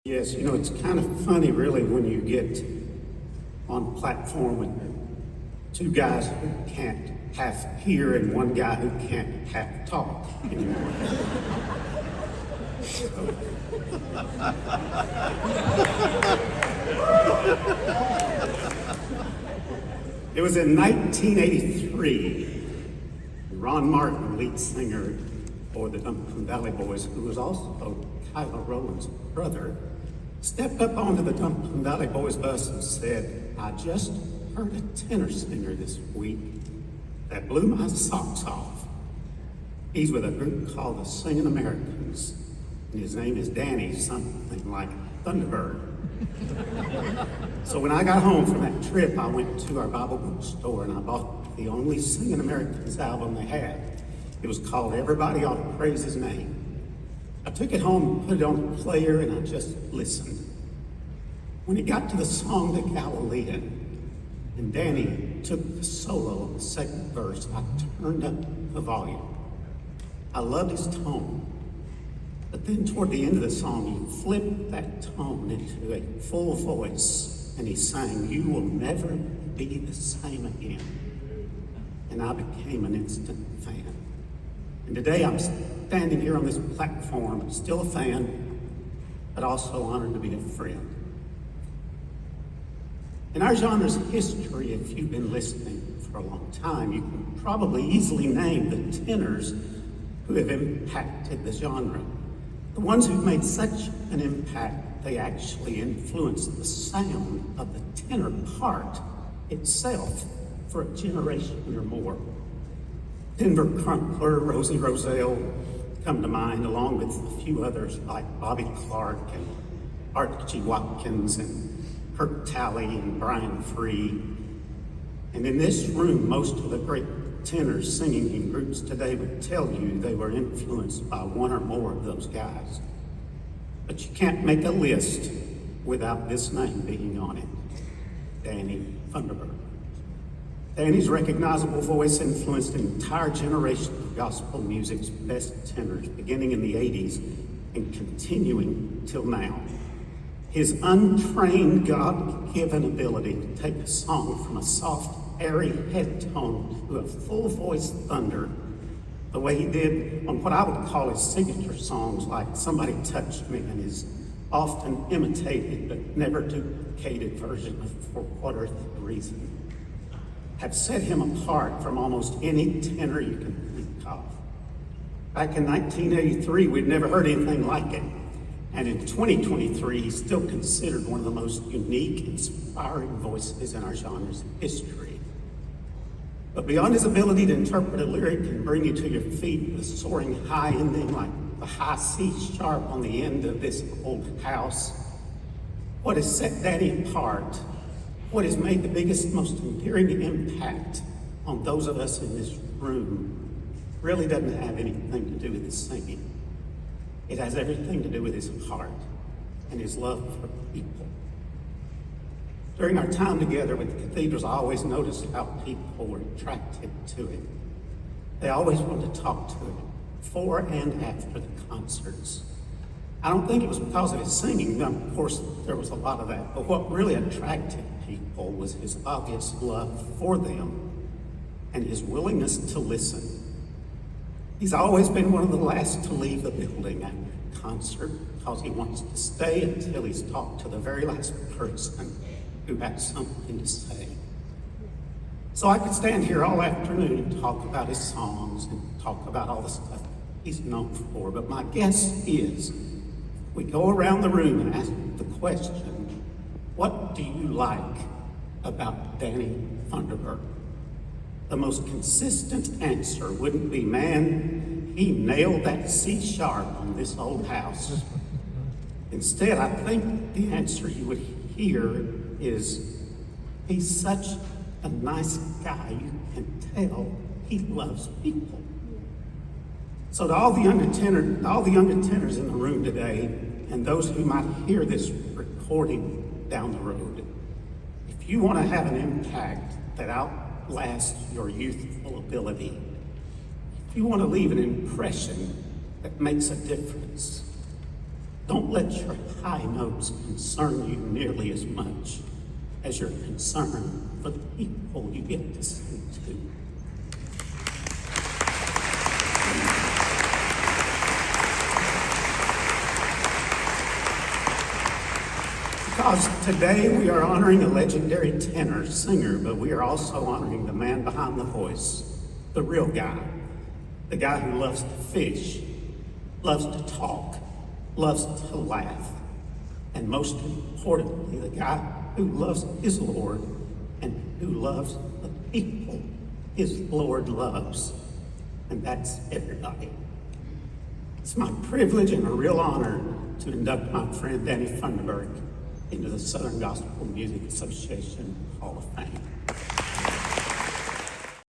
Yes, it's kind of funny really when you get on a platform with two guys who can't half hear and one guy who can't half talk anymore. It was in 1983, Ron Martin, lead singer for the Dumpton Valley Boys, who was also Kyla Rowland's brother, stepped up onto the Dumpton Valley Boys bus and said, "I just heard a tenor singer this week that blew my socks off. He's with a group called the Singing Americans, and his name is Danny something like Funderburk." So when I got home from that trip, I went to our Bible bookstore and I bought the only Singing Americans album they had. It was called Everybody Ought to Praise His Name. I took it home and put it on the player and I just listened. When it got to the song, The Galilean, and Danny took the solo on the second verse, I turned up the volume. I loved his tone. But then toward the end of the song, he flipped that tone into a full voice and he sang, "You will never be the same again." And I became an instant fan. And today I'm standing here on this platform, still a fan, but also honored to be a friend. In our genre's history, if you've been listening for a long time, you can probably easily name the tenors who have impacted the genre. The ones who've made such an impact, they actually influenced the sound of the tenor part itself for a generation or more. Denver Crumpler, Rosie Roselle come to mind, along with a few others like Bobby Clark and Archie Watkins and Kirk Talley and Brian Free. And in this room, most of the great tenors singing in groups today would tell you they were influenced by one or more of those guys. But you can't make a list without this name being on it, Danny Funderburk. Danny's recognizable voice influenced an entire generation of gospel music's best tenors, beginning in the 80s and continuing till now. His untrained, God-given ability to take a song from a soft, airy head tone to a full voice thunder, the way he did on what I would call his signature songs like Somebody Touched Me and his often imitated but never duplicated version of For What Earthly Reason, have set him apart from almost any tenor you can think of. Back in 1983, we'd never heard anything like it. And in 2023, he's still considered one of the most unique, inspiring voices in our genre's history. But beyond his ability to interpret a lyric and bring you to your feet with a soaring high ending like the high C sharp on the end of This Old House, what has set Danny apart, what has made the biggest, most enduring impact on those of us in this room really doesn't have anything to do with his singing. It has everything to do with his heart and his love for people. During our time together with the cathedrals, I always noticed how people were attracted to him. They always wanted to talk to him before and after the concerts. I don't think it was because of his singing. Of course, there was a lot of that. But what really attracted people was his obvious love for them and his willingness to listen. He's always been one of the last to leave the building after a concert because he wants to stay until he's talked to the very last person who had something to say. So I could stand here all afternoon and talk about his songs and talk about all the stuff he's known for, but my guess is we go around the room and ask the question, what do you like about Danny Funderburk? The most consistent answer wouldn't be, man, he nailed that C sharp on This Old House. Instead, I think the answer you would hear is, he's such a nice guy, you can tell he loves people. So to all the younger tenors in the room today, and those who might hear this recording down the road, if you want to have an impact that outlasts your youthful ability, if you want to leave an impression that makes a difference, Don't let your high notes concern you nearly as much as your concern for the people you get to sing to. Because today we are honoring a legendary tenor singer, but we are also honoring the man behind the voice, the real guy, the guy who loves to fish, loves to talk, loves to laugh, and most importantly, the guy who loves his Lord and who loves the people his Lord loves, and that's everybody. It's my privilege and a real honor to induct my friend Danny Funderburk into the Southern Gospel Music Association Hall of Fame.